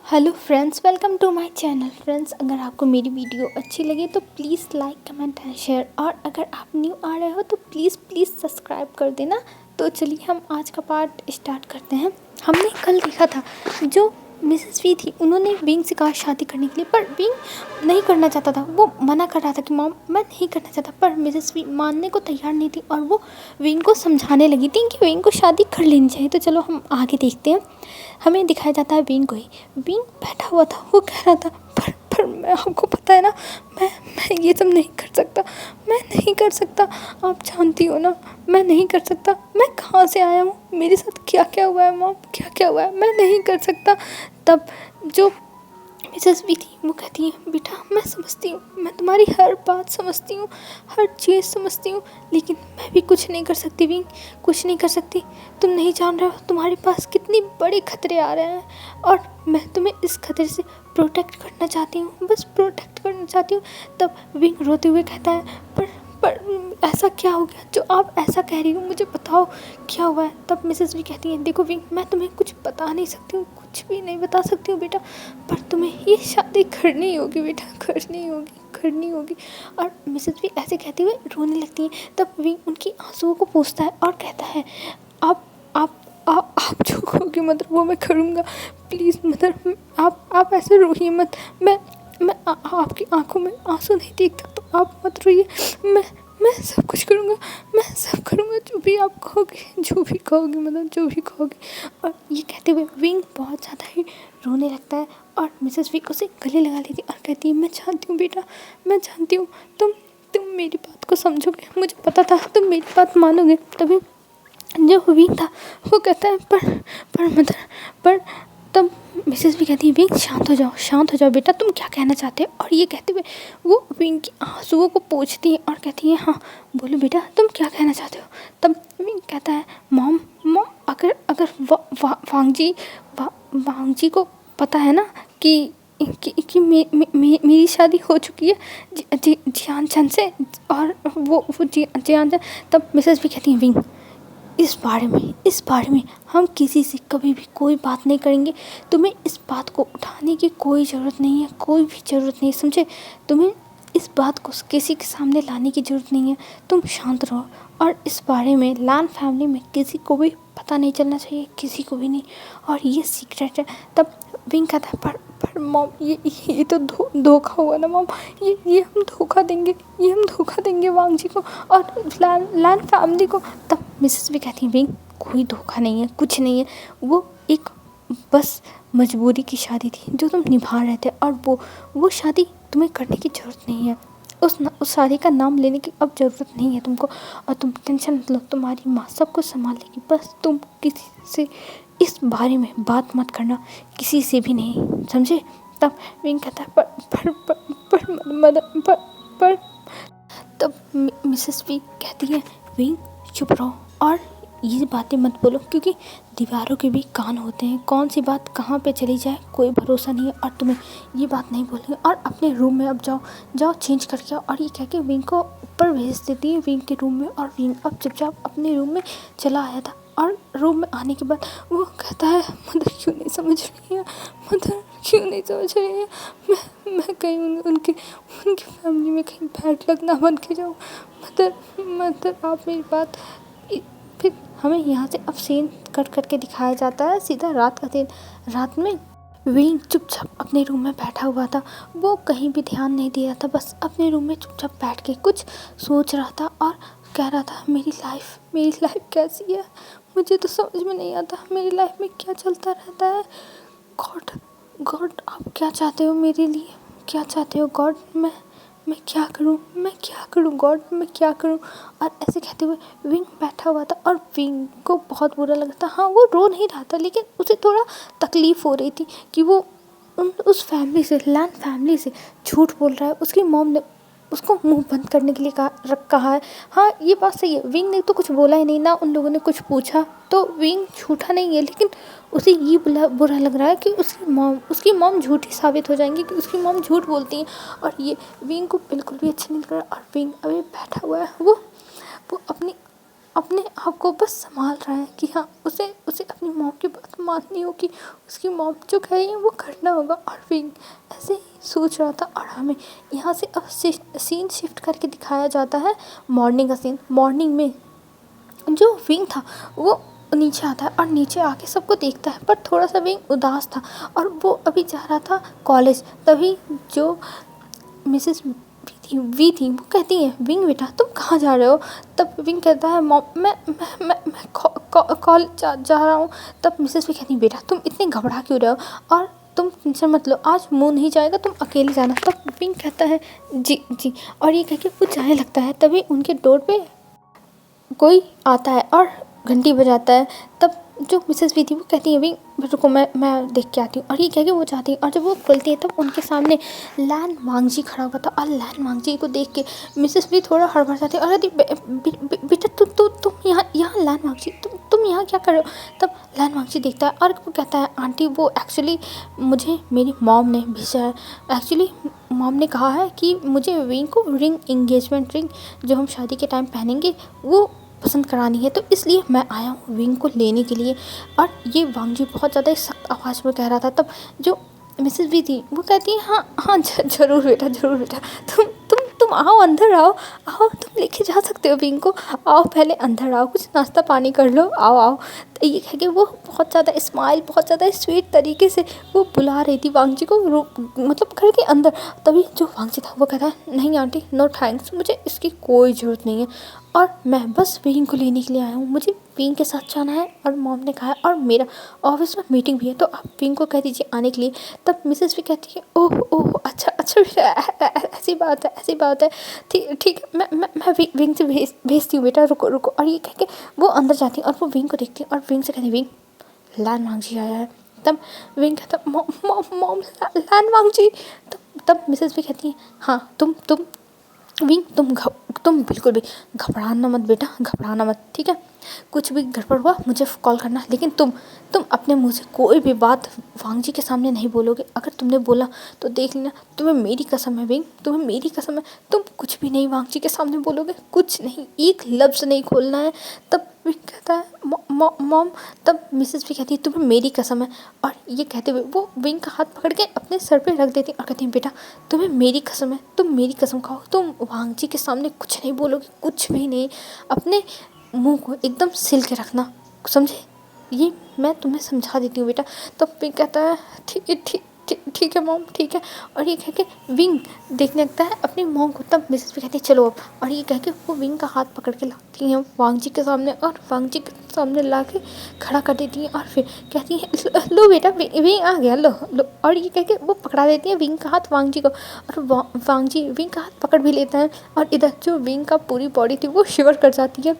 Hello friends, welcome to my channel. Friends, अगर आपको मेरी वीडियो अच्छी लगे तो please like comment and share, और अगर आप न्यू आ रहे हो तो प्लीज़ सब्सक्राइब कर देना। तो चलिए हम आज का पार्ट स्टार्ट करते हैं। हमने कल देखा था जो मिसेस वी थी, उन्होंने विंग से कहा शादी करने के लिए, पर विंग नहीं करना चाहता था। वो मना कर रहा था कि मॉम मैं नहीं करना चाहता, पर मिसेस वी मानने को तैयार नहीं थी और वो विंग को समझाने लगी थी कि विंग को शादी कर लेनी चाहिए। तो चलो हम आगे देखते हैं। हमें दिखाया जाता है विंग को ही। विंग बैठा हुआ था, वो कह रहा था पर मैं, आपको पता है ना, मैं ये सब नहीं कर सकता, मैं नहीं कर सकता। आप जानती हो ना, मैं नहीं कर सकता। मैं कहाँ से आया हूँ, मेरे साथ क्या क्या हुआ है मॉम, क्या क्या हुआ है, मैं नहीं कर सकता। तब जो मिसेस वी थी वो कहती है, बेटा मैं समझती हूँ, मैं तुम्हारी हर बात समझती हूँ, हर चीज़ समझती हूँ, लेकिन मैं भी कुछ नहीं कर सकती विंग, कुछ नहीं कर सकती। तुम नहीं जान रहे हो तुम्हारे पास कितनी बड़े खतरे आ रहे हैं, और मैं तुम्हें इस खतरे से प्रोटेक्ट करना चाहती हूँ, बस प्रोटेक्ट करना चाहती हूँ। तब विंग रोते हुए कहता है, पर ऐसा क्या हो गया जो आप ऐसा कह रही हो, मुझे बताओ क्या हुआ है। तब मिसेस वी कहती है, देखो विंग, मैं तुम्हें कुछ बता नहीं सकती हूँ, कुछ भी नहीं बता सकती हूँ बेटा, पर तुम्हें ये शादी करनी होगी बेटा, करनी होगी, करनी होगी। और मिसेस वी ऐसे कहते हुए रोने लगती है। तब विंग उनकी आंसुओं को पोंछता है और कहता है, आप आप आप जो कहोगे मदर वो मैं करूँगा, प्लीज़ मदर, आप ऐसे रोइए मत। मैं आपकी आंखों में आंसू नहीं देख सकता, आप मत रोइए। मैं सब कुछ करूँगा, मैं सब करूँगा, जो भी आप कहोगे, जो भी कहोगे मदर, जो भी कहोगे। और ये कहते हुए विंग बहुत ज़्यादा ही रोने लगता है, और मिसेस वी उसे गले लगा लेती और कहती है, मैं जानती हूँ बेटा, मैं जानती हूँ तुम मेरी बात को समझोगे, मुझे पता था तुम मेरी बात मानोगे। तभी जो विंग था वो कहता है, पर मदर, पर तब मिसेस भी कहती है, विंग शांत हो जाओ, शांत हो जाओ बेटा, तुम क्या कहना चाहते हो। और ये कहते हुए वो विंग की आंसुओं को पोंछती है और कहती है, हाँ बोलो बेटा, तुम क्या कहना चाहते हो। तब विंग कहता है, मॉम मॉम, अगर अगर वांग जी को पता है ना कि मेरी शादी हो चुकी है जियान चंद से, और वो जियान चंद। तब मिसेस भी कहती है, विंग इस बारे में हम किसी से कभी भी कोई बात नहीं करेंगे। तुम्हें इस बात को उठाने की कोई ज़रूरत नहीं है, कोई भी ज़रूरत नहीं है, समझे। तुम्हें इस बात को किसी के सामने लाने की ज़रूरत नहीं है, तुम शांत रहो। और इस बारे में लैन फैमिली में किसी को भी पता नहीं चलना चाहिए, किसी को भी नहीं, और ये सीक्रेट है। तब विंग कहता है, पर मॉम, ये तो धोखा हुआ ना मॉम, ये हम धोखा देंगे, ये हम धोखा देंगे वांग जी को और लैन फैमिली को। तब मिसेस भी कहती है, विंग कोई धोखा नहीं है, कुछ नहीं है, वो एक बस मजबूरी की शादी थी जो तुम निभा रहे थे, और वो शादी तुम्हें करने की ज़रूरत नहीं है। उस शादी का नाम लेने की अब ज़रूरत नहीं है तुमको, और तुम टेंशन मत लो, तुम्हारी माँ सब कुछ संभाल लेगी, बस तुम किसी से इस बारे में बात मत करना, किसी से भी नहीं, समझे। तब विंग कहता है, पर मदर, पर तब मिसेस वी कहती है, विंग चुप रहो और ये बातें मत बोलो, क्योंकि दीवारों के भी कान होते हैं, कौन सी बात कहाँ पे चली जाए कोई भरोसा नहीं है, और तुम्हें ये बात नहीं बोलनी। और अपने रूम में अब जाओ चेंज करके आओ। और ये कह के विंग को ऊपर भेज देती है, विंग के रूम में, और विंग अब चुपचाप अपने रूम में चला आया था। और रूम में आने के बाद वो कहता है, मदर क्यों नहीं समझ रही है, मदर क्यों नहीं समझ रही है, मैं कहीं उनके फैमिली में कहीं बैड लक ना बन के जाऊँ। मदर आप मेरी बात। फिर हमें यहाँ से अब सीन कट करके दिखाया जाता है सीधा रात का दिन। रात में विंग चुपचाप अपने रूम में बैठा हुआ था, वो कहीं भी ध्यान नहीं दे रहा था, बस अपने रूम में चुपचाप बैठ के कुछ सोच रहा था और कह रहा था, मेरी लाइफ कैसी है, मुझे तो समझ में नहीं आता, मेरी लाइफ में क्या चलता रहता है। गॉड आप क्या चाहते हो मेरे लिए, क्या चाहते हो गॉड, मैं क्या करूं गॉड, मैं क्या करूं। और ऐसे कहते हुए विंग बैठा हुआ था, और विंग को बहुत बुरा लगा था। हाँ, वो रो नहीं रहा था, लेकिन उसे थोड़ा तकलीफ़ हो रही थी कि वो उस फैमिली से, लैन फैमिली से झूठ बोल रहा है। उसकी मॉम ने उसको मुंह बंद करने के लिए कहा है। हाँ, ये बात सही है, विंग ने तो कुछ बोला ही नहीं ना, उन लोगों ने कुछ पूछा, तो विंग झूठा नहीं है, लेकिन उसे ये बुरा लग रहा है कि उसकी मॉम झूठी साबित हो जाएंगी, कि उसकी मॉम झूठ बोलती है, और ये विंग को बिल्कुल भी अच्छा नहीं लग रहा। और विंग अभी बैठा हुआ है, वो अपनी अपने आप को बस संभाल रहा है कि हाँ उसे उसे अपनी मॉम की बात माननी होगी, उसकी मॉम जो कह रही है वो करना होगा। और विंग ऐसे ही सोच रहा था। और हमें यहाँ से अब सीन शिफ्ट करके दिखाया जाता है मॉर्निंग का सीन। मॉर्निंग में जो विंग था वो नीचे आता है और नीचे आके सबको देखता है, पर थोड़ा सा विंग उदास था और वो अभी जा रहा था कॉलेज। तभी जो मिसेस वी थी वो कहती है, विंग बेटा तुम कहाँ जा रहे हो? तब विंग कहता है, मॉम मैं कॉलेज जा रहा हूँ। तब मिसेस वी कहती है, बेटा तुम इतने घबरा क्यों रहे हो? और तुम टेंशन मत लो, आज मुँह नहीं जाएगा, तुम अकेले जाना। तब विंग कहता है, जी जी। और ये कह के वो जाने लगता है। तभी उनके डोर पे कोई आता है और घंटी बजाता है। तब जो मिसेस वी थी वो कहती है, विंग रुको मैं देख के आती हूँ। और ये कह के वो जाती है और जब वो खुलती है तब उनके सामने लैन वांगजी खड़ा हुआ था। और लैन वांगजी को देख के मिसेस वी थोड़ा हड़बड़ा जाती है और कहती, बेटा तुम यहाँ लैन वांगजी तुम यहाँ क्या कर रहे हो? तब लैन वांगजी देखता है और वो कहता है, आंटी वो एक्चुअली मुझे मेरी मॉम ने भेजा है। एक्चुअली मॉम ने कहा है कि मुझे विंग को रिंग, एंगेजमेंट रिंग जो हम शादी के टाइम पहनेंगे वो पसंद करानी है, तो इसलिए मैं आया हूँ विंग को लेने के लिए। और ये वांगजी बहुत ज़्यादा सख्त आवाज़ में कह रहा था। तब जो मिसेस वी थी वो कहती है, हाँ हाँ ज़रूर बेटा ज़रूर बेटा, तुम आओ, अंदर आओ, तुम लेके जा सकते हो विंग को, आओ पहले अंदर आओ, कुछ नाश्ता पानी कर लो, आओ आओ। तो ये कह के वो बहुत ज़्यादा स्माइल, बहुत ज़्यादा स्वीट तरीके से वो बुला रही थी वांगजी को, मतलब घर के अंदर। तभी जो वांगजी था वो कहता है, नहीं आंटी नो थैंक्स, मुझे इसकी कोई ज़रूरत नहीं है और मैं बस विंग को लेने के लिए आया हूँ, मुझे विंग के साथ जाना है और मॉम ने कहा है और मेरा ऑफिस में मीटिंग भी है, तो आप विंग को कह दीजिए आने के लिए। तब मिसेस भी कहती है, ओह ओह अच्छा अच्छा बेटा, ऐसी बात है, ठीक है, मैं विंग से भेजती हूँ बेटा, रुको रुको। और ये कह के वो अंदर जाती है और वो विंग को देखती है और विंग से कहती है, विंग लैन वांगजी आया है। तब विंग कहता, मॉम लैन वांगजी। तब मिसेस भी कहती है, हाँ तुम विंग तुम बिल्कुल भी घबराना मत बेटा, घबराना मत, ठीक है? कुछ भी गड़बड़ हुआ मुझे कॉल करना, लेकिन तुम अपने मुंह से कोई भी बात वांगजी के सामने नहीं बोलोगे। अगर तुमने बोला तो देख लेना, तुम्हें मेरी कसम है विंग, तुम्हें मेरी कसम है, तुम कुछ भी नहीं वांगजी के सामने बोलोगे, कुछ नहीं, एक लफ्ज़ नहीं खोलना है। तब विंग कहता है, मॉम। तब मिसेस भी कहती है, तुम्हें मेरी कसम है। और ये कहते हुए वो विंग का हाथ पकड़ के अपने सर पे रख देती और कहती है, बेटा तुम्हें मेरी कसम है, तुम मेरी कसम खाओ, तुम वांगजी के सामने कुछ नहीं बोलोगे, कुछ भी नहीं, अपने मुंह को एकदम सिल के रखना, समझे? ये मैं तुम्हें समझा देती हूँ बेटा। तो विंग कहता है, ठीक है मॉम, ठीक है। और ये कह के विंग देखने लगता है अपनी मॉम को। तब मिसेस भी कहती है, चलो अब। और ये कह के वो विंग का हाथ पकड़ के लाती हैं वांगजी के सामने और वांगजी के सामने ला के खड़ा कर देती हैं और फिर कहती है, लो बेटा विंग आ गया, लो। और ये कह के वो पकड़ा देती है विंग का हाथ वांगजी को और वांगजी विंग का हाथ पकड़ भी लेता है। और इधर जो विंग का पूरी बॉडी थी वो शिवर कर जाती है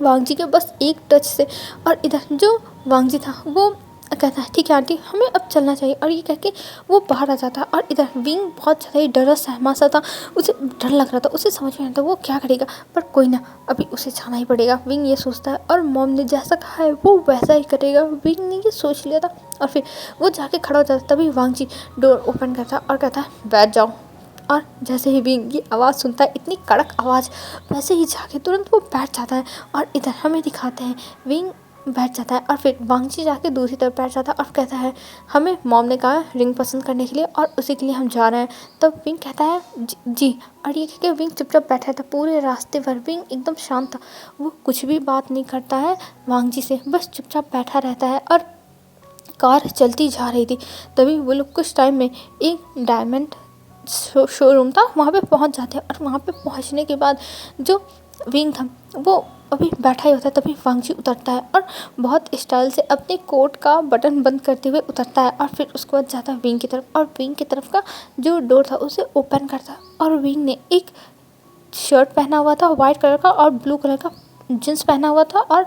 वांगजी के बस एक टच से। और इधर जो वांगजी था वो कहता है, ठीक है आंटी हमें अब चलना चाहिए। और ये कह के वो बाहर आ जाता है। और इधर विंग बहुत ज़्यादा ही डरा सहमा सा था, उसे डर लग रहा था, उसे समझ में नहीं आता वो क्या करेगा, पर कोई ना, अभी उसे जाना ही पड़ेगा, विंग ये सोचता है। और मॉम ने जैसा कहा है वो वैसा ही करेगा, विंग ने ये सोच लिया था। और फिर वो जाके खड़ा हो जाता है। तभी वांगजी डोर ओपन करता है और कहता है, बैठ जाओ। और जैसे ही विंग ये आवाज़ सुनता है, इतनी कड़क आवाज़, वैसे ही जाके तुरंत वो बैठ जाता है। और इधर हमें दिखाते हैं विंग बैठ जाता है और फिर वांगजी जाके दूसरी तरफ बैठ जाता है और कहता है, हमें मॉम ने कहा है रिंग पसंद करने के लिए और उसी के लिए हम जा रहे हैं। तब विंग कहता है, जी। और ये कह के विंग चुपचाप बैठा था पूरे रास्ते भर, विंग एकदम शांत था, वो कुछ भी बात नहीं करता है वांगजी से, बस चुपचाप बैठा रहता है। और कार चलती जा रही थी। तभी वो लोग कुछ टाइम में एक डायमंड शोरूम था, वहाँ पे पहुँच जाते हैं। और वहाँ पे पहुँचने के बाद जो विंग था वो अभी बैठा ही होता है। तभी वांगजी उतरता है और बहुत स्टाइल से अपने कोट का बटन बंद करते हुए उतरता है। और फिर उसके बाद जाता है विंग की तरफ और विंग की तरफ का जो डोर था उसे ओपन करता है। और विंग ने एक शर्ट पहना हुआ था वाइट कलर का और ब्लू कलर का जींस पहना हुआ था और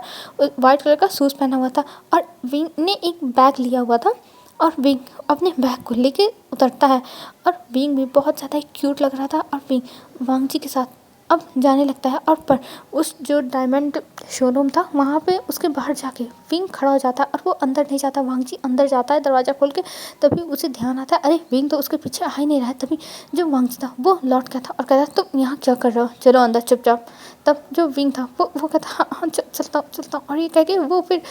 वाइट कलर का शूज़ पहना हुआ था। और विंग ने एक बैग लिया हुआ था और विंग अपने बैग को लेके उतरता है। और विंग भी बहुत ज़्यादा क्यूट लग रहा था और विंग वांगजी के साथ अब जाने लगता है। और पर उस जो डायमंड शोरूम था वहाँ पे उसके बाहर जाके विंग खड़ा हो जाता है और वो अंदर नहीं जाता, वांगजी अंदर जाता है दरवाज़ा खोल के। तभी उसे ध्यान आता है, अरे विंग तो उसके पीछे आ ही नहीं रहा है। तभी जो वांगजी था वो लौट गया था और कहता, तुम यहाँ क्या कर रहे हो, चलो अंदर चुपचाप। तब जो विंग था वो कहता हाँ हाँ चलता हूँ चलता हूँ, और ये कह के वो फिर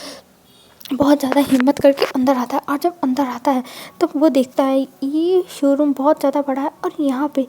बहुत ज़्यादा हिम्मत करके अंदर आता है। और जब अंदर आता है तो वो देखता है ये शोरूम बहुत ज़्यादा बड़ा है और यहाँ पे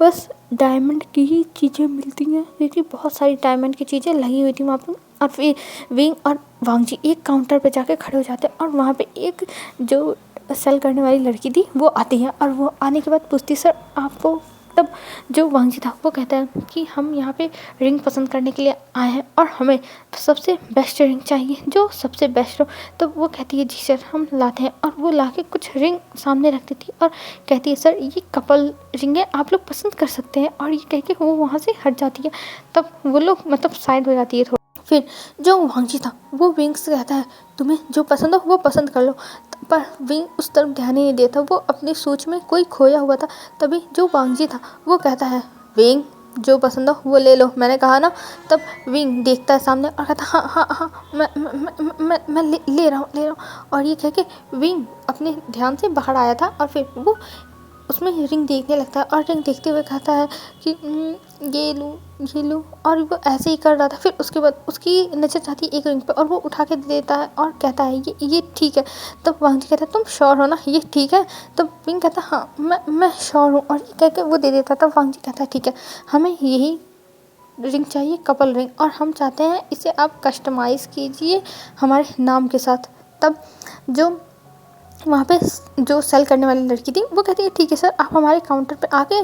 बस डायमंड की ही चीज़ें मिलती हैं, क्योंकि बहुत सारी डायमंड की चीज़ें लगी हुई थी वहाँ पर। और फिर विंग और वांगजी एक काउंटर पे जाके खड़े हो जाते हैं और वहाँ पे एक जो सेल करने वाली लड़की थी वो आती है, और वो आने के बाद पूछती सर आपको। तब जो वांगजी था वो कहता है कि हम यहाँ पे रिंग पसंद करने के लिए आए हैं और हमें सबसे बेस्ट रिंग चाहिए जो सबसे बेस्ट हो। तो वो कहती है जी सर हम लाते हैं, और वो लाके कुछ रिंग सामने रख देती है और कहती है सर ये कपल रिंग है, आप लोग पसंद कर सकते हैं, और ये कह के वो वहाँ से हट जाती है। तब वो लोग मतलब साइड हो जाती है थोड़ा। फिर जो वांगजी था वो विंग से कहता है तुम्हें जो पसंद हो वो पसंद कर लो, पर विंग उस तरफ ध्यान ही नहीं देता, वो अपनी सोच में कोई खोया हुआ था। तभी जो वांगजी था वो कहता है विंग जो पसंद हो वो ले लो, मैंने कहा ना। तब विंग देखता है सामने और कहता हाँ हाँ हाँ मैं ले रहा हूँ। और ये कह के विंग अपने ध्यान से बाहर आया था और फिर वो उसमें रिंग देखने लगता है और रिंग देखते हुए कहता है कि ये लूँ, और वो ऐसे ही कर रहा था। फिर उसके बाद उसकी नज़र जाती है एक रिंग पे और वो उठा के दे देता है और कहता है ये ठीक है। तब वांगजी कहता है तुम श्योर हो ना ये ठीक है? तब विंग कहता है हाँ मैं श्योर हूँ, और ये कह के वो दे देता। तब वांगजी कहता है ठीक है हमें यही रिंग चाहिए, कपल रिंग, और हम चाहते हैं इसे आप कस्टमाइज़ कीजिए हमारे नाम के साथ। तब जो वहाँ पे जो सेल करने वाली लड़की थी वो कहती है ठीक है सर आप हमारे काउंटर पे आके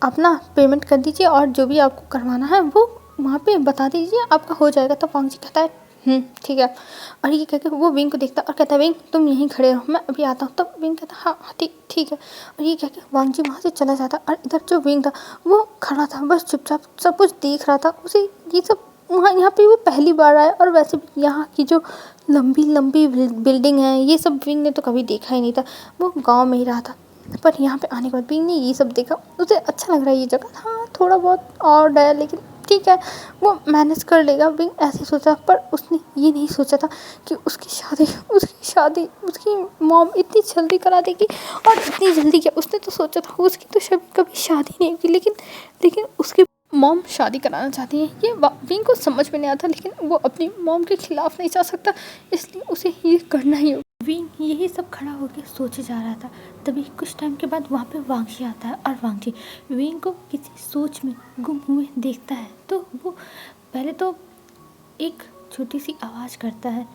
अपना पेमेंट कर दीजिए और जो भी आपको करवाना है वो वहाँ पे बता दीजिए आपका हो जाएगा। तो वांगजी कहता है ठीक है, और ये कहकर वो विंग को देखता है और कहता है विंग तुम यहीं खड़े रहो मैं अभी आता हूँ। तब विंग कहता है हाँ हाँ ठीक है, और ये कहकर वांगजी वहाँ से चला जाता। और इधर जो विंग था वो खड़ा था बस चुपचाप सब कुछ देख रहा था। उसे ये सब वहाँ यहाँ पे वो पहली बार आया, और वैसे भी यहाँ की जो लंबी लंबी बिल्डिंग है ये सब विंग ने तो कभी देखा ही नहीं था, वो गांव में ही रहा था। पर यहाँ पे आने के बाद विंग ने ये सब देखा, उसे अच्छा लग रहा है ये जगह, हाँ थोड़ा बहुत और है लेकिन ठीक है वो मैनेज कर लेगा, विंग ऐसे सोचा। पर उसने ये नहीं सोचा था कि उसकी शादी उसकी मॉम इतनी जल्दी करा देगी। और इतनी जल्दी क्या, उसने तो सोचा था उसकी तो शायद कभी शादी नहीं होगी, लेकिन उसकी मॉम शादी कराना चाहती है। ये विंग को समझ में नहीं आता, लेकिन वो अपनी मॉम के खिलाफ नहीं जा सकता, इसलिए उसे ये करना ही होगा। विंग यही सब खड़ा होकर सोचे जा रहा था। तभी कुछ टाइम के बाद वहाँ पे वांगजी आता है, और वांगजी विंग को किसी सोच में गुम हुए देखता है। तो वो पहले तो एक छोटी सी आवाज़ करता है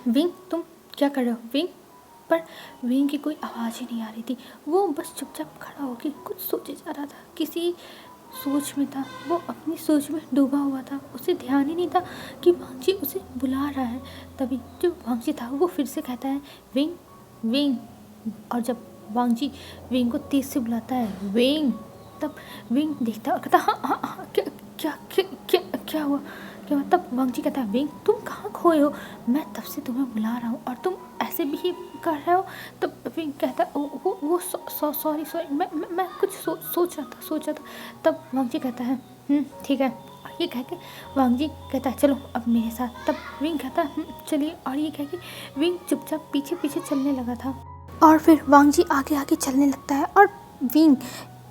विंग तुम क्या कर रहे हो विंग? पर विंग की कोई आवाज़ ही नहीं आ रही थी, वो बस चुपचाप खड़ा होकर कुछ सोचे जा रहा था, किसी सोच में था, वो अपनी सोच में डूबा हुआ था, उसे ध्यान ही नहीं था कि वांगजी उसे बुला रहा है। तभी जो वांगजी था वो फिर से कहता है विंग विंग, और जब वांगजी विंग को तेज से बुलाता है विंग, तब विंग देखता है और कहता हाँ हाँ हाँ क्या हुआ। तब वांगजी कहता है विंग तुम कहाँ खोए हो, मैं तब से तुम्हें बुला रहा हूँ और तुम ऐसे भी कर रहे हो। तब विंग कहता है वो सॉरी मैं कुछ सोच रहा था। तब वांगजी कहता है ठीक है, और ये कह के वांगजी कहता है चलो अब मेरे साथ। तब विंग कहता है चलिए, और ये कह के विंग चुपचाप पीछे पीछे चलने लगा था, और फिर वांगजी आगे आगे चलने लगता है। और विंग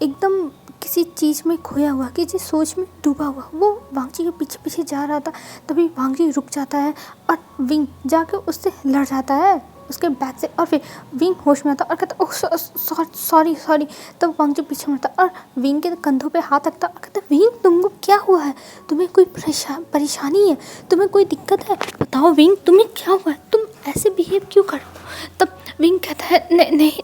एकदम किसी चीज़ में खोया हुआ, किसी सोच में डूबा हुआ, वो वांगजी के पीछे पीछे जा रहा था। तभी वांगजी रुक जाता है और विंग जाके उससे लड़ जाता है उसके बैक से, और फिर विंग होश में आता और कहता ओह सॉरी। तब वांगजी पीछे मुड़ता और विंग के कंधों पे हाथ रखता और कहता विंग तुमको क्या हुआ है, तुम्हें कोई परेशानी है, तुम्हें कोई दिक्कत है, बताओ विंग तुम्हें क्या हुआ है, तुम ऐसे बिहेव क्यों कर रहे हो। तब विंग कहता है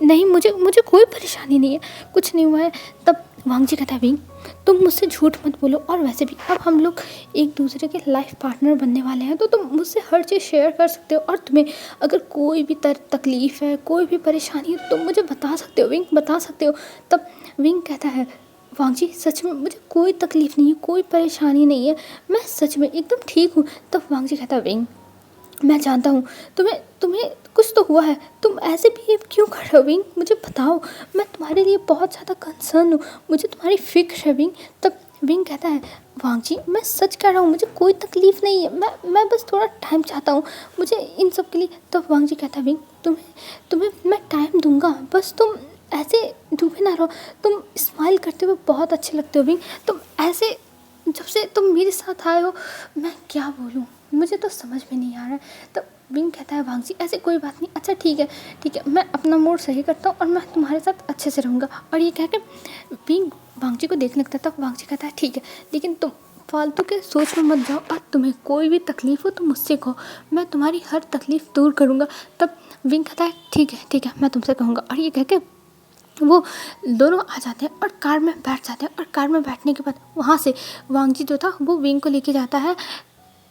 नहीं मुझे कोई परेशानी नहीं है, कुछ नहीं हुआ है। तब वांगजी कहता है विंग तुम मुझसे झूठ मत बोलो, और वैसे भी अब हम लोग एक दूसरे के लाइफ पार्टनर बनने वाले हैं, तो तुम मुझसे हर चीज़ शेयर कर सकते हो, और तुम्हें अगर कोई भी तकलीफ़ है, कोई भी परेशानी है, तुम मुझे बता सकते हो विंग, बता सकते हो। तब विंग कहता है वांगजी सच में मुझे कोई तकलीफ़ नहीं है, कोई परेशानी नहीं है, मैं सच में एकदम ठीक हूँ। तब वांगजी कहता है विंग मैं जानता हूँ तुम्हें कुछ तो हुआ है, तुम ऐसे बिहेव क्यों कर रहे हो विंग, मुझे बताओ, मैं तुम्हारे लिए बहुत ज़्यादा कंसर्न हूँ, मुझे तुम्हारी फिक्र है विंग। तब विंग कहता है वांगजी मैं सच कह रहा हूँ, मुझे कोई तकलीफ़ नहीं है, मैं बस थोड़ा टाइम चाहता हूँ मुझे इन सब के लिए। तब वांगजी कहता है विंग तुम्हें मैं टाइम दूंगा, बस तुम ऐसे डूबे ना रहो, तुम स्माइल करते हुए बहुत अच्छे लगते हो विंग, तुम ऐसे जब से तुम मेरे साथ आए हो मैं क्या बोलूँ, मुझे तो समझ में नहीं आ रहा है। तब विंग कहता है वांगजी ऐसे कोई बात नहीं, अच्छा ठीक है मैं अपना मूड सही करता हूँ और मैं तुम्हारे साथ अच्छे से रहूँगा। और ये कह के विंग वांगजी को देखने लगता है। तब वांगजी कहता है ठीक है, लेकिन तुम फालतू के सोच में मत जाओ और तुम्हें कोई भी तकलीफ़ हो तो मुझसे कहो, मैं तुम्हारी हर तकलीफ़ दूर करूँगा। तब विंग कहता है ठीक है मैं तुमसे कहूँगा। और ये कह के वो दोनों आ जाते हैं और कार में बैठ जाते हैं। और कार में बैठने के बाद वहाँ से वांगजी जो था वो विंग को लेके जाता है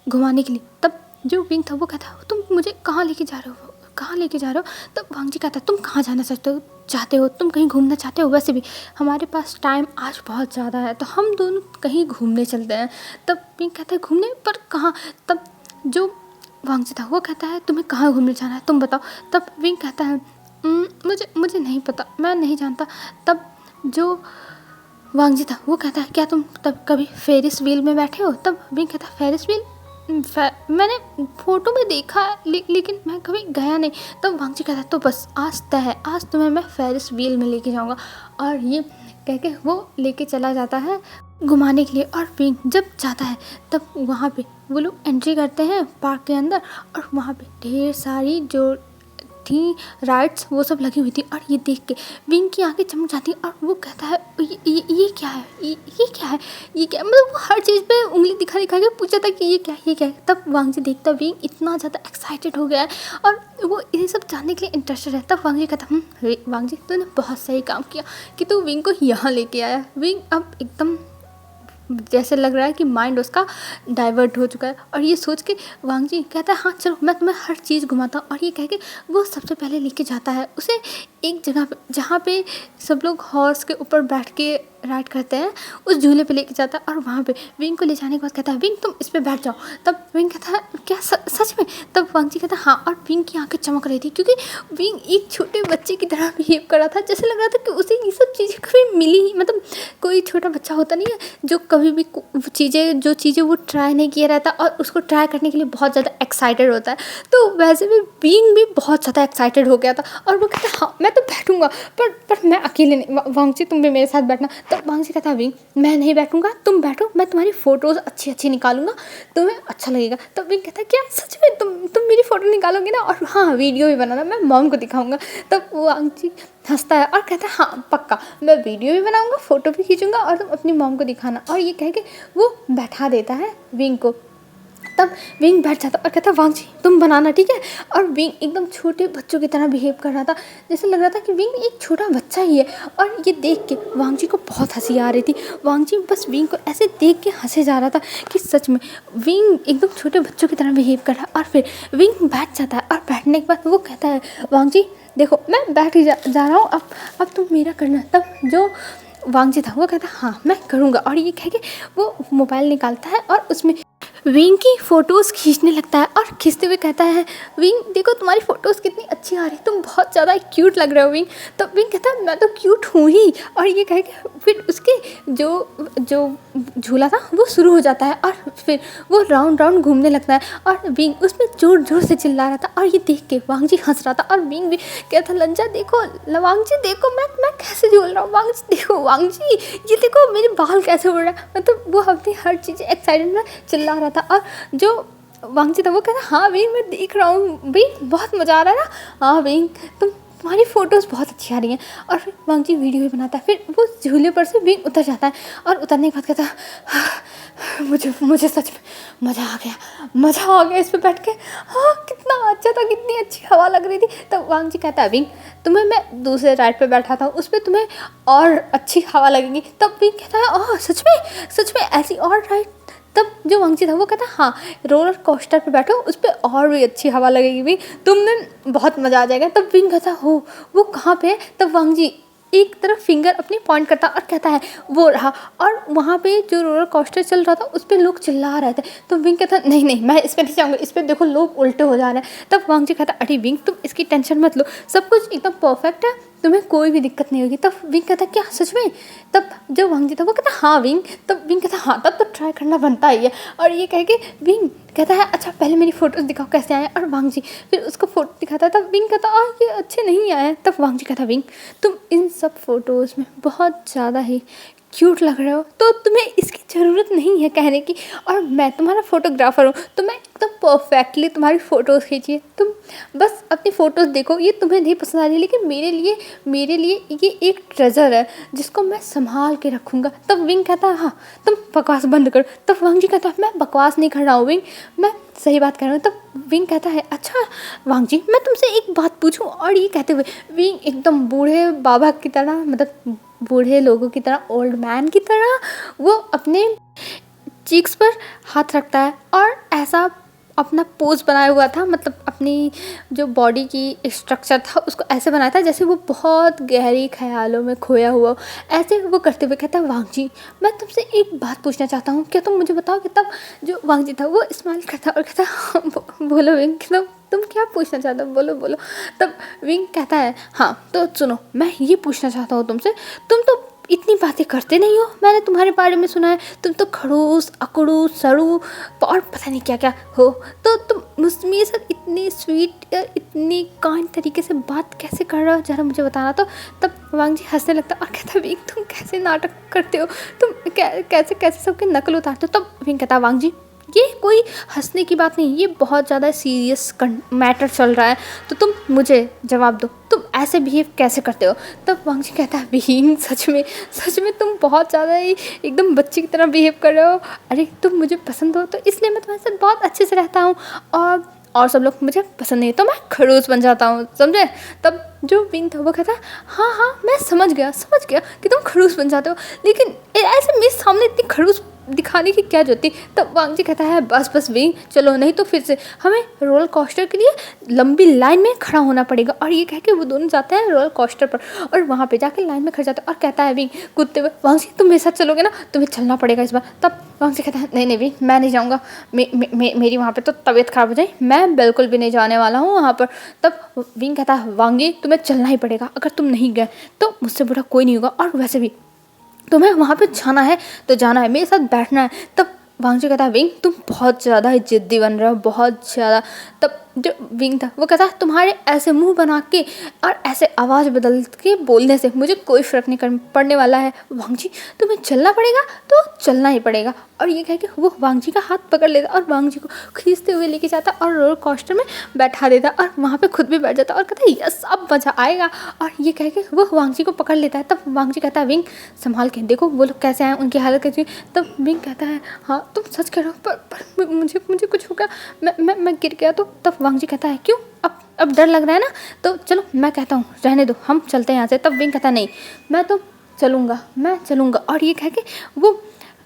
घुमाने के लिए। तब जो विंग था वो कहता है तुम मुझे कहाँ लेके जा रहे हो, कहाँ लेके जा रहे हो। तब वांगजी कहता है तुम कहाँ जाना चाहते हो, तुम कहीं घूमना चाहते हो, वैसे भी हमारे पास टाइम आज बहुत ज़्यादा है तो हम दोनों कहीं घूमने चलते हैं। तब विंग कहता है घूमने पर कहाँ। तब जो वांगजी था वो कहता है तुम्हें कहाँ घूमने जाना है तुम बताओ। तब विंग कहता है मुझे नहीं पता, मैं नहीं जानता। तब जो वांगजी था वो कहता है क्या तुम तब कभी फेरिस व्हील में बैठे हो। तब विंग कहता है फेरिस व्हील मैंने फ़ोटो में देखा है लेकिन मैं कभी गया नहीं। तब वांगजी कहता है तो बस आज तय है, आज तुम्हें मैं फेरिस व्हील में लेके जाऊँगा। और ये कह के वो लेके चला जाता है घुमाने के लिए। और विंग जब जाता है तब वहाँ पे वो लोग एंट्री करते हैं पार्क के अंदर और वहाँ पे ढेर सारी जो थी राइड्स वो सब लगी हुई थी। और ये देख के विंग की आंखें चमक जाती और वो कहता है ये क्या है, ये क्या है, ये क्या है? मतलब वो हर चीज़ पे उंगली दिखा दिखा के पूछा था कि ये क्या है, ये क्या है। तब वांगजी देखता विंग इतना ज़्यादा एक्साइटेड हो गया है और वो ये सब जानने के लिए इंटरेस्टेड है। तब वांगजी कहता वांगजी तूने बहुत सही काम किया कि तू विंग को यहाँ लेके आया। विंग अब एकदम जैसे लग रहा है कि माइंड उसका डाइवर्ट हो चुका है। और ये सोच के वांगजी कहता है हाँ चलो मैं तुम्हें हर चीज़ घुमाता हूँ। और ये कह के वो सबसे पहले लेके जाता है उसे एक जगह पे जहाँ पे सब लोग हॉर्स के ऊपर बैठ के राइड करते हैं, उस झूले पे लेके जाता है। और वहाँ पे विंग को ले जाने के बाद कहता है विंग तुम इस पे बैठ जाओ। तब विंग कहता है क्या सच में। तब वांगजी कहता है हाँ। और विंग की आंखें चमक रही थी क्योंकि विंग एक छोटे बच्चे की तरह बिहेव कर रहा था, जैसे लग रहा था कि उसे ये सब चीज़ें कभी मिली ही, मतलब कोई छोटा बच्चा होता नहीं है जो कभी भी जो चीज़ें वो ट्राई नहीं किया रहता और उसको ट्राई करने के लिए बहुत ज़्यादा एक्साइटेड होता है। तो वैसे भी विंग भी बहुत ज़्यादा एक्साइटेड हो गया था और वो कहता है हाँ मैं तो बैठूंगा पर मैं अकेले नहीं, वांगजी तुम भी मेरे साथ बैठना। तब वांगजी कहता है विंग मैं नहीं बैठूंगा, तुम बैठो, मैं तुम्हारी फ़ोटोज़ अच्छी अच्छी निकालूंगा, तुम्हें अच्छा लगेगा। तब विंग कहता है क्या सच में तुम मेरी फ़ोटो निकालोगे ना, और हाँ वीडियो भी बनाना, मैं मॉम को दिखाऊंगा। तब वांगजी हंसता है और कहता है हाँ पक्का, मैं वीडियो भी बनाऊंगा, फ़ोटो भी खींचूंगा और तुम अपनी मॉम को दिखाना। और ये कह के वो बैठा देता है विंग को। तब विंग बैठ जाता और कहता वांगजी तुम बनाना ठीक है। और विंग एकदम छोटे बच्चों की तरह बिहेव कर रहा था, जैसे लग रहा था कि विंग एक छोटा बच्चा ही है। और ये देख के वांगजी को बहुत हंसी आ रही थी। वांगजी बस विंग को ऐसे देख के हंसे जा रहा था कि सच में विंग एकदम छोटे बच्चों की तरह बिहेव कर रहा है। और फिर विंग बैठ जाता है और बैठने के बाद वो कहता है वांगजी देखो मैं बैठ ही जा रहा हूँ, अब तुम मेरा करना। तब जो वांगजी था वो कहता है हाँ मैं करूँगा। और ये कह के वो मोबाइल निकालता है और उसमें विंग की फ़ोटोज़ खींचने लगता है और खींचते हुए कहता है विंग देखो तुम्हारी फ़ोटोज़ कितनी अच्छी आ रही, तुम बहुत ज़्यादा क्यूट लग रहे हो विंग। तो विंग कहता है मैं तो क्यूट हूँ ही। और ये कह के फिर उसके जो झूला था वो शुरू हो जाता है और फिर वो राउंड राउंड घूमने लगता है और विंग उसमें ज़ोर ज़ोर से चिल्ला रहा था। और ये देख के वांगजी हंस रहा था और विंग भी कहता लंजा देखो वांगजी देखो मैं कैसे झूल रहा हूँ, वांगजी देखो, वांगजी ये देखो मेरे बाल कैसे उड़ रहा है। मतलब वो अपनी हर चीज़ एक्साइटेड में चिल्ला रहा था। और जो वांगजी था वो कहता हाँ विंग मैं देख रहा हूँ विंग बहुत मज़ा आ रहा है ना, हाँ विंग तुम्हारी फ़ोटोज़ बहुत अच्छी आ रही हैं। और फिर वांगजी वीडियो भी बनाता है। फिर वो झूले पर से विंग उतर जाता है और उतरने के बाद कहता है मुझे सच में मज़ा आ गया इस पर बैठ के, हाँ कितना अच्छा था, कितनी अच्छी हवा लग रही थी। तब वांगजी कहता है विंग तुम्हें मैं दूसरे राइड पे बैठा था उस पर तुम्हें और अच्छी हवा लगेगी। तब विंग कहता है ओह सच में ऐसी और राइड। तब जो वांगजी था वो कहता हाँ रोलर कोस्टर पे बैठो उस पर और भी अच्छी हवा लगेगी भी, तुम्हें बहुत मज़ा आ जाएगा। तब विंग कहता हो वो कहाँ पे है। तब वांगजी एक तरफ फिंगर अपनी पॉइंट करता और कहता है वो रहा। और वहाँ पे जो रोलर कोस्टर चल रहा था उस पर लोग चिल्ला रहे थे। तो विंग कहता नहीं मैं इस पर नहीं जाऊँगा, इस पर देखो लोग उल्टे हो जा रहे हैं। तब वांगजी कहता अरे विंग तुम इसकी टेंशन मत लो, सब कुछ एकदम परफेक्ट है, तुम्हें कोई भी दिक्कत नहीं होगी। तब विंग कहता क्या सच में। तब जो वांगजी था वो कहता हाँ विंग। तब विंग कहता हाँ तब तो ट्राई करना बनता ही है। और ये कह के विंग कहता है अच्छा पहले मेरी फ़ोटोज़ दिखाओ कैसे आए। और वांगजी फिर उसको फ़ोटो दिखाता है। तब विंग कहता ये अच्छे नहीं आए। तब वांगजी कहता विंग तुम इन सब फ़ोटोज़ में बहुत ज़्यादा ही क्यूट लग रहे हो, तो तुम्हें इसकी ज़रूरत नहीं है कहने की, और मैं तुम्हारा फ़ोटोग्राफ़र हूँ, तो मैं एकदम परफेक्टली तुम्हारी फ़ोटोज़ खींची है। तुम बस अपनी फ़ोटोज़ देखो, ये तुम्हें नहीं पसंद आ रही, लेकिन मेरे लिए ये एक ट्रेजर है जिसको मैं संभाल के रखूँगा। तब विंग कहता है हाँ तुम बकवास बंद करो। तब वांग जी कहता है मैं बकवास नहीं कर रहा हूँ विंग, मैं सही बात कर रहा हूँ। तब विंग कहता है अच्छा वांग जी, मैं तुमसे एक बात पूछूं। और ये कहते हुए विंग एकदम बूढ़े बाबा की तरह, मतलब बूढ़े लोगों की तरह, ओल्ड मैन की तरह, वो अपने चीक्स पर हाथ रखता है और ऐसा अपना पोज बनाया हुआ था, मतलब अपनी जो बॉडी की स्ट्रक्चर था उसको ऐसे बनाया था जैसे वो बहुत गहरी ख्यालों में खोया हुआ हो। ऐसे वो करते हुए कहता है वांग जी, मैं तुमसे एक बात पूछना चाहता हूँ, क्या तुम मुझे बताओगे। तब जो वांग जी था वो स्माइल करता और कहता हाँ, बोलो विंग, तुम क्या पूछना चाहते हो, बोलो बोलो। तब विंग कहता है हाँ तो सुनो, मैं ये पूछना चाहता हूँ तुमसे, तुम तो इतनी बातें करते नहीं हो, मैंने तुम्हारे बारे में सुना है, तुम तो खड़ूस अकड़ू सड़ू और पता नहीं क्या क्या हो, तो तुम मेरे साथ इतनी स्वीट इतनी काइंड तरीके से बात कैसे कर रहे हो, ज़रा मुझे बताना। तो तब वांग जी हंसने लगता और कहता विंग तुम कैसे नाटक करते हो, तुम कैसे कैसे सबके नकल उतारते हो। तब विंग कहता वांग जी ये कोई हंसने की बात नहीं, ये बहुत ज़्यादा सीरियस मैटर चल रहा है, तो तुम मुझे जवाब दो, तुम ऐसे बिहेव कैसे करते हो। तब वांग जी कहता है विंग सच में तुम बहुत ज़्यादा ही एकदम बच्चे की तरह बिहेव कर रहे हो। अरे तुम मुझे पसंद हो तो इसलिए मैं तुम्हारे साथ बहुत अच्छे से रहता हूँ, और सब लोग मुझे पसंद नहीं तो मैं खड़ूस बन जाता हूँ, समझे। तब जो विंग था वो कहता हाँ हाँ मैं समझ गया कि तुम खड़ूस बन जाते हो, लेकिन ऐसे मेरे सामने इतनी खड़ूस दिखाने की क्या जरूरत थी। तब वांग जी कहता है बस विंग चलो, नहीं तो फिर से हमें रोलर कोस्टर के लिए लंबी लाइन में खड़ा होना पड़ेगा। और ये कह के वो दोनों जाते हैं रोलर कोस्टर पर, और वहाँ पे जाके लाइन में खड़े जाते हैं। और कहता है विंग कूदते हुए वांग जी तुम मेरे साथ चलोगे ना, तुम्हें चलना पड़ेगा इस बार। तब वांग जी कहता है नहीं विंग मैं नहीं जाऊँगा, मेरी वहाँ पर तो तबीयत खराब हो जाए, मैं बिल्कुल भी नहीं जाने वाला हूँ वहाँ पर। तब विंग कहता है वांग जी तुम्हें चलना ही पड़ेगा, अगर तुम नहीं गए तो मुझसे बुरा कोई नहीं होगा, और वैसे भी तुम्हें वहाँ पे जाना है तो जाना है, मेरे साथ बैठना है। तब वांग जी कहता है विंग तुम बहुत ज़्यादा ही जिद्दी बन रहे हो, बहुत ज़्यादा। तब जो विंग था वो कहता है तुम्हारे ऐसे मुंह बना के और ऐसे आवाज़ बदल के बोलने से मुझे कोई फ़र्क नहीं पड़ने वाला है। वांग जी तुम्हें चलना पड़ेगा तो चलना ही पड़ेगा। और ये कह के वो वांग जी का हाथ पकड़ लेता और वांग जी को खींचते हुए लेके जाता और रोलर कोस्टर में बैठा देता, और वहाँ पे खुद भी बैठ जाता और कहता है यस अब मज़ा आएगा। और ये कह के वो वांग जी को पकड़ लेता है। तब वांग जी कहता है विंग संभाल के देखो वो लोग कैसे आए, उनकी हालत कैसी। तब विंग कहता है हाँ तुम सच कह रहे हो, पर मुझे कुछ हो गया, मैं गिर गया तो। तब वांग जी कहता है क्यों, अब डर लग रहा है ना, तो चलो मैं कहता हूँ रहने दो, हम चलते हैं यहाँ से। तब विंग कहता नहीं मैं तो मैं चलूँगा। और ये कह के वो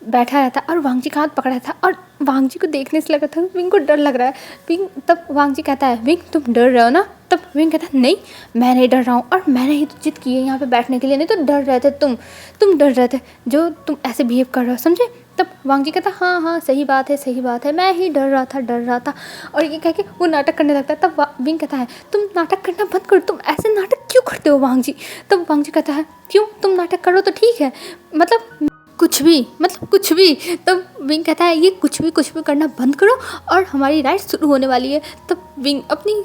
बैठा रहता और वांग जी का हाथ पकड़ा था, और वांग जी को देखने से लगा था विंग को डर लग रहा है। विंग तब वांग जी कहता है विंग तुम डर रहे हो ना। तब विंग कहता है नहीं मैं नहीं डर रहा हूँ, और मैंने ही तो जिद की है यहाँ पे बैठने के लिए, नहीं तो डर रहे थे तुम डर रहे थे जो तुम ऐसे बिहेव कर रहे हो, समझे। तब वांग जी कहता हाँ सही बात है, मैं ही डर रहा था। और ये कह के वो नाटक करने लगता है। तब विंग कहता है तुम नाटक करना बंद करो, तुम ऐसे नाटक क्यों करते हो वांग जी। तब वांग जी कहता है क्यों, तुम नाटक करो तो ठीक है, मतलब कुछ भी। तब विंग कहता है ये कुछ भी करना बंद करो और हमारी राइड शुरू होने वाली है। तब विंग अपनी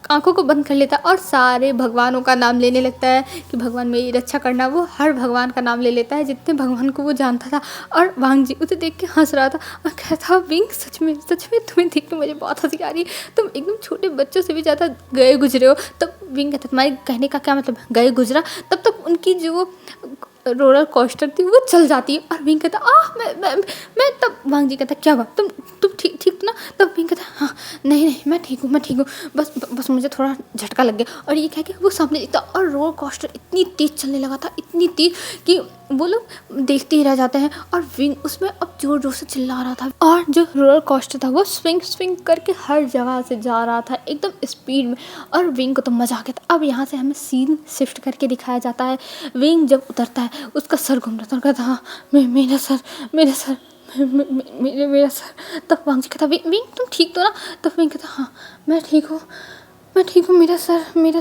आंखों को बंद कर लेता और सारे भगवानों का नाम लेने लगता है कि भगवान मेरी रक्षा करना। वो हर भगवान का नाम ले लेता है जितने भगवान को वो जानता था। और वांग जी उसे देख के हंस रहा था और कहता विंग सच में तुम्हें देख के मुझे बहुत हंसी आ रही है, तुम एकदम छोटे बच्चों से भी ज़्यादा गए गुजरे हो। तब विंग कहता तुम्हारे कहने का क्या मतलब गए गुजरा। तब तक उनकी जो रोलर कोस्टर थी वो चल जाती है, और विंग कहता मैं तब वांग जी कहता क्या हुआ, तुम ठीक तो ना। तब विंग कहता हाँ नहीं मैं ठीक हूँ, बस मुझे थोड़ा झटका लग गया। और ये कह के वो सामने देखता और रोलर कोस्टर इतनी तेज़ चलने लगा था, इतनी तेज़ कि वो लोग देखते ही रह जाते हैं। और विंग उसमें अब जोर से चिल्ला रहा था, और जो रोलर कोस्टर था वो स्विंग करके हर जगह से जा रहा था एकदम स्पीड में। और विंग को तो मजा आ गया था। अब यहाँ से हमें सीन शिफ्ट करके दिखाया जाता है। विंग जब उतरता है उसका सर घूम रहा था और कहता हाँ मेरा सर मेरा सर। तब वांग जी कहता विंग तुम ठीक तो ना। तब विंग कहता हाँ मैं ठीक हूँ मेरा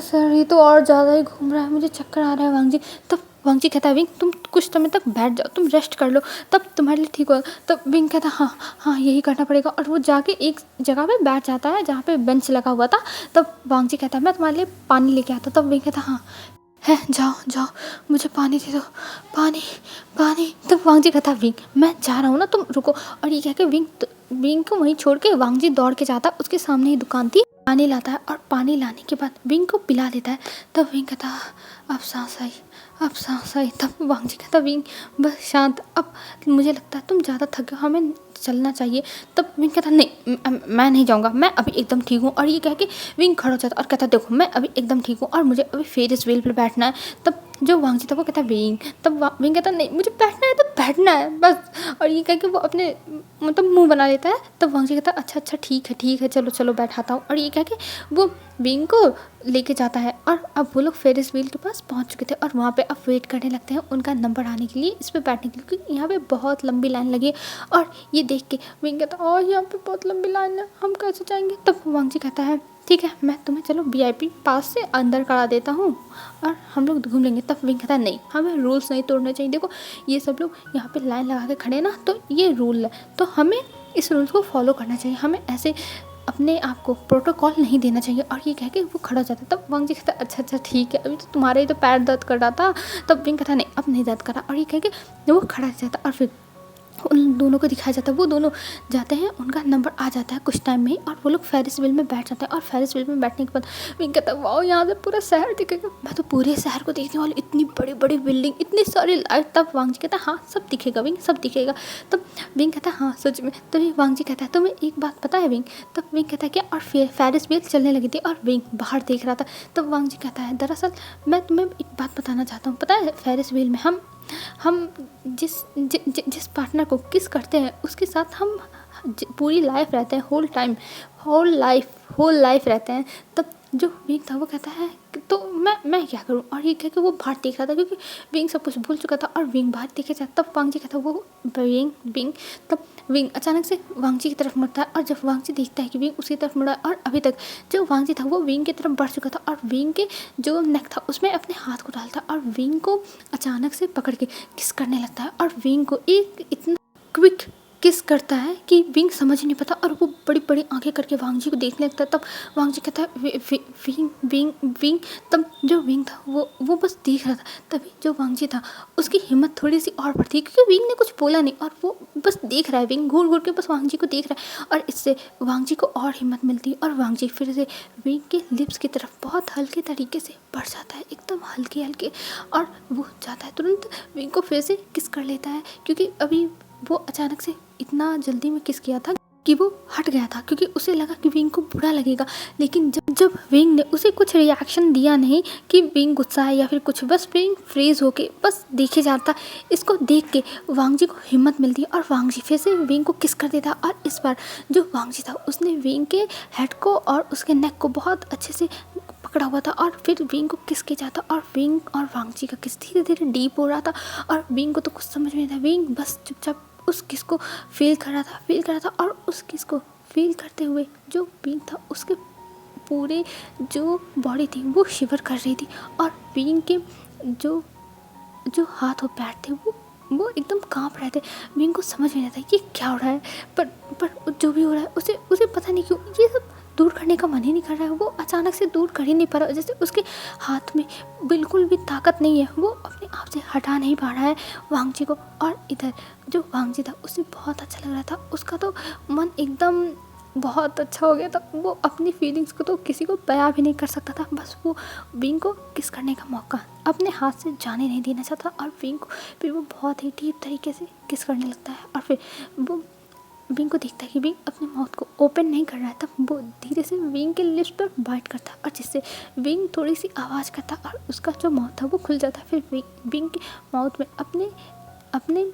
सर ये तो और ज़्यादा ही घूम रहा है, मुझे चक्कर आ रहा है वांग जी। तब वांग जी कहता है विंग तुम कुछ समय तक बैठ जाओ, तुम रेस्ट कर लो, तब तुम्हारे लिए ठीक होगा। तब विंग कहता हाँ यही करना पड़ेगा। और वो जाके एक जगह पे बैठ जाता है जहाँ पे बेंच लगा हुआ था। तब वांग जी कहता है मैं तुम्हारे लिए पानी लेके आता। तब विंग कहता हाँ है, जाओ जाओ, मुझे पानी दे दो, पानी पानी। तब वांग जी कहता विंग मैं जा रहा हूँ ना, तुम रुको। और ये कह के विंग को वहीं छोड़ के वांग जी दौड़ के जाता, उसके सामने ही दुकान थी, पानी लाता है और पानी लाने के बाद विंग को पिला देता है। तब विंग कहता अब सांस आई, अब सांस आई। तब वांग जी कहता विंग बस शांत, अब मुझे लगता है तुम ज़्यादा थक गए, हमें चलना चाहिए। तब विंग कहता नहीं, मैं नहीं जाऊँगा, मैं अभी एकदम ठीक हूँ। और ये कह के विंग खड़ा हो जाता और कहता देखो मैं अभी एकदम ठीक हूँ और मुझे अभी फेरिस व्हील पर बैठना है। तब जो वांग जी था वो कहता विंग, तब विंग कहता नहीं मुझे बैठना है तो बैठना है बस। और ये कह के वो अपने मतलब मुंह बना लेता है। तब वांग जी कहता अच्छा अच्छा ठीक है चलो चलो बैठाता हूँ। और ये कह के वो विंग को लेके जाता है। और अब वो लोग फेरिस व्हील के पास पहुंच चुके थे और वहाँ पे अब वेट करने लगते हैं उनका नंबर आने के लिए, इस पे बैठने के लिए, क्योंकि यहाँ पे बहुत लंबी लाइन लगी है। और ये देख के विंग कहता और यहाँ पे बहुत लंबी लाइन है, हम कैसे जाएंगे। तब वांग जी कहता है ठीक है मैं तुम्हें चलो VIP पास से अंदर करा देता हूँ और हम लोग घूम लेंगे। तब विंग कहता है नहीं, हमें रूल्स नहीं तोड़ने चाहिए, देखो ये सब लोग यहाँ पे लाइन लगा के खड़े हैं ना, तो ये रूल है, तो हमें इस रूल्स को फॉलो करना चाहिए, हमें ऐसे अपने आप को प्रोटोकॉल नहीं देना चाहिए। और ये कह के वो खड़ा हो जाता है। तब वांग जी कहता अच्छा अच्छा ठीक है, अभी तो तुम्हारे ही तो पैर दर्द कर रहा था। तब विंग कहता नहीं अब नहीं दर्द कर रहा। और ये कह के वो खड़ा हो जाता और फिर उन दोनों को दिखाया जाता है, वो दोनों जाते हैं, उनका नंबर आ जाता है कुछ टाइम में ही और वो लोग फेरिस व्हील में बैठ जाते हैं। और फेरिस व्हील में बैठने के बाद विंग कहता है वाह यहाँ से पूरा शहर दिखेगा, मैं तो पूरे शहर को देखने वाली, इतनी बड़ी बड़ी बिल्डिंग, इतनी सारी लाइट। तब वांग जी कहता है हाँ सब दिखेगा विंग, सब दिखेगा। तब विंग कहता है हाँ सच में। तभी वांग जी कहता है तुम्हें एक बात पता है विंग। तब विंग कहता है क्या। और फिर फेरिस व्हील चलने लगी थी और विंग बाहर देख रहा था। तब वांग जी कहता है दरअसल मैं तुम्हें एक बात बताना चाहता हूँ, पता है फेरिस व्हील में हम जिस पार्टनर को किस करते हैं उसके साथ हम पूरी लाइफ रहते हैं, होल लाइफ रहते हैं। तब जो विंग था वो कहता है तो मैं क्या करूं। और ये कह के वो बाहर देख रहा था क्योंकि विंग सब कुछ भूल चुका था और विंग बाहर देखे जाता। तब वांग जी कहता वो विंग तब विंग अचानक से वांग जी की तरफ मुड़ता है और जब वांग जी देखता है कि विंग उसकी तरफ मुड़ा और अभी तक जो वांग जी था वो विंग की तरफ बढ़ चुका था और विंग के जो नेक था उसमें अपने हाथ को डालता और विंग को अचानक से पकड़ के किस करने लगता है। और विंग को एक इतना क्विक किस करता है कि विंग समझ ही नहीं पाता और वो बड़ी बड़ी आंखें करके वांग जी को देखने लगता है। तब वांग जी कहता है विंग। तब जो विंग था वो बस देख रहा था। तभी जो वांग जी था उसकी हिम्मत थोड़ी सी और बढ़ती है क्योंकि विंग ने कुछ बोला नहीं और वो बस देख रहा है, विंग घूर घूर के बस वांग जी को देख रहा है। और इससे वांग जी को और हिम्मत मिलती है और वांग जी फिर से विंग के लिप्स की तरफ बहुत हल्के तरीके से बढ़ जाता है, एकदम हल्के हल्के। और वो जाता है तुरंत विंग को फिर से किस कर लेता है क्योंकि अभी वो अचानक से इतना जल्दी में किस किया था कि वो हट गया था क्योंकि उसे लगा कि विंग को बुरा लगेगा। लेकिन जब विंग ने उसे कुछ रिएक्शन दिया नहीं कि विंग गुस्सा है या फिर कुछ, बस विंग फ्रीज होके बस देखे जाता। इसको देख के वांग जी को हिम्मत मिलती है और वांग जी फिर से विंग को किस कर देता। और इस बार जो वांग जी था उसने विंग के हेड को और उसके नेक को बहुत अच्छे से पकड़ा हुआ था और फिर विंग को किस के जाता और विंग और वांग जी का किस धीरे धीरे डीप हो रहा था। और विंग को तो कुछ समझ में नहीं था, विंग बस चुपचाप उस किस को फील कर रहा था और उस किस को फील करते हुए जो विंग था उसके पूरे जो बॉडी थी वो शिवर कर रही थी। और विंग के जो हाथ और पैर थे वो एकदम कांप रहे थे। विंग को समझ में नहीं आता कि क्या हो रहा है, पर जो भी हो रहा है उसे पता नहीं क्यों ये सब दूर करने का मन ही नहीं कर रहा है। वो अचानक से दूर कर ही नहीं पा रहा, जैसे उसके हाथ में बिल्कुल भी ताकत नहीं है, वो अपने आप से हटा नहीं पा रहा है वांग जी को। और इधर जो वांग जी था उसे बहुत अच्छा लग रहा था, उसका तो मन एकदम बहुत अच्छा हो गया था। वो अपनी फीलिंग्स को तो किसी को बयां भी नहीं कर सकता था, बस वो विंग को किस करने का मौका अपने हाथ से जाने नहीं देना चाहता। और विंग को फिर वो बहुत ही डीप तरीके से किस करने लगता है और फिर वो विंग को देखता है कि विंग अपने माउथ को ओपन नहीं कर रहा है। तब वो धीरे से विंग के लिप्स पर बाइट करता और जिससे विंग थोड़ी सी आवाज़ करता और उसका जो माउथ था वो खुल जाता। फिर विंग के माउथ में अपने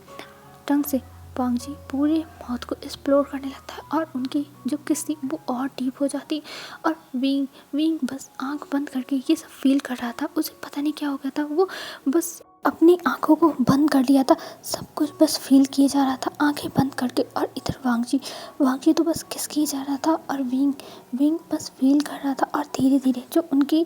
टंग से वांग जी पूरे माउथ को एक्सप्लोर करने लगता है और उनकी जो किस थी वो और डीप हो जाती। और विंग बस आंख बंद करके ये सब फील कर रहा था, उसे पता नहीं क्या हो गया था, वो बस अपनी आंखों को बंद कर लिया था, सब कुछ बस फील किए जा रहा था आंखें बंद करके। और इधर वांग जी तो बस किस किए जा रहा था और विंग बस फील कर रहा था। और धीरे धीरे जो उनकी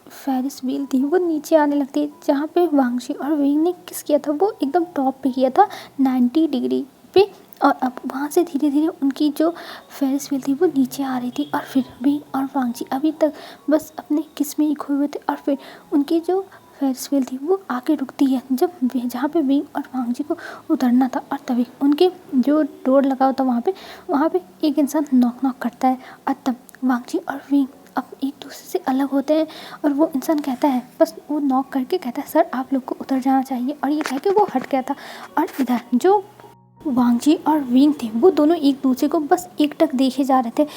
फेरिस व्हील थी वो नीचे आने लगती है, जहाँ पे वांग जी और विंग ने किस किया था वो एकदम टॉप पे किया था 90 डिग्री पे। और अब वहाँ से धीरे धीरे उनकी जो फेरिस व्हील थी वो नीचे आ रही थी और फिर विंग और वांग जी अभी तक बस अपने किस में ही खोए हुए थे। और फिर उनकी जो फेरिस व्हील थी वो आके रुकती है जब जहाँ पे विंग और वांगजी को उतरना था। और तभी उनके जो डोर लगा होता वहाँ पे एक इंसान नॉक नॉक करता है और तब वांगजी और विंग अब एक दूसरे से अलग होते हैं। और वो इंसान कहता है, बस वो नॉक करके कहता है सर आप लोग को उतर जाना चाहिए, और ये कह के वो हट गया था। और इधर जो वांगजी और विंग थे वो दोनों एक दूसरे को बस एकटक देखे जा रहे थे,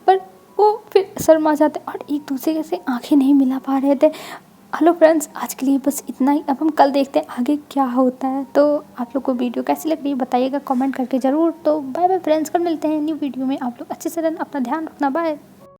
पर वो फिर शर्मा जाते और एक दूसरे से आंखें नहीं मिला पा रहे थे। हेलो फ्रेंड्स, आज के लिए बस इतना ही। अब हम कल देखते हैं आगे क्या होता है। तो आप लोग को वीडियो कैसी लग रही है बताइएगा कमेंट करके ज़रूर। तो बाय बाय फ्रेंड्स, कल मिलते हैं न्यू वीडियो में। आप लोग अच्छे से रहना, अपना ध्यान रखना, बाय।